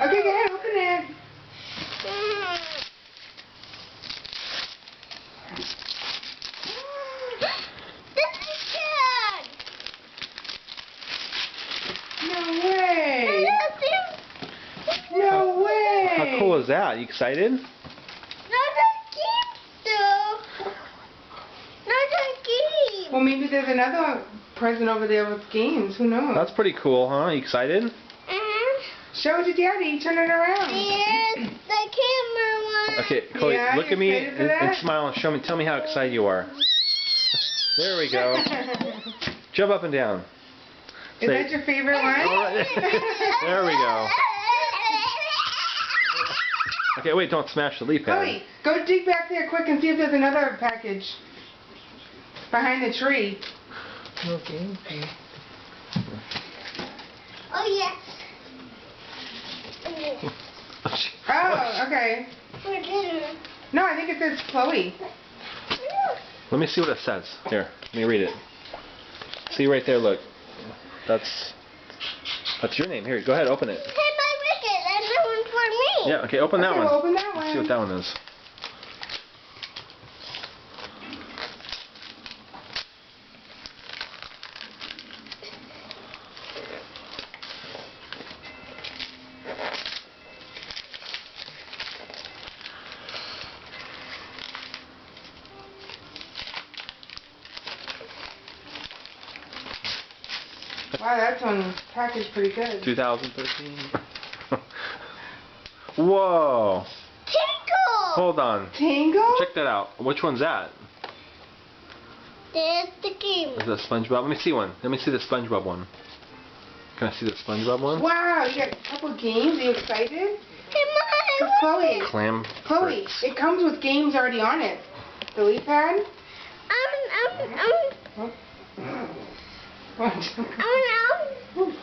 Okay, go ahead, open it. This is good. No way. No way. How cool is that? You excited? Not a game, though. Not a game. Well, maybe there's another present over there with games. Who knows? That's pretty cool, huh? You excited? Show it to Daddy. Turn it around. Here's the camera one. Okay, Chloe, Yeah, look you at me excited for and that? smile and show me. Tell me how excited you are. There we go. Jump up and down. Is that your favorite one? There we go. Okay, wait, don't smash the LeapPad. Chloe, go dig back there quick and see if there's another package behind the tree. Okay. Oh, yes. Oh, okay. For dinner. No, I think it says Chloe. Let me see what it says. Here, let me read it. See right there, look. That's your name. Here, go ahead, open it. Hey, my wicket. That's the one for me. Yeah, okay, open that Okay, one. well, open that Let's see what that one is. Wow, that's one packaged pretty good. 2013. Whoa. Tinkle. Hold on. Tangle? Check that out. Which one's that? There's the game. Is that SpongeBob? Let me see one. Let me see the SpongeBob one. Can I see the SpongeBob one? Wow, you got a couple games. Are you excited? Come on. Chloe, Clam Chloe, bricks. it comes with games already on it. The LeapPad? What? I'm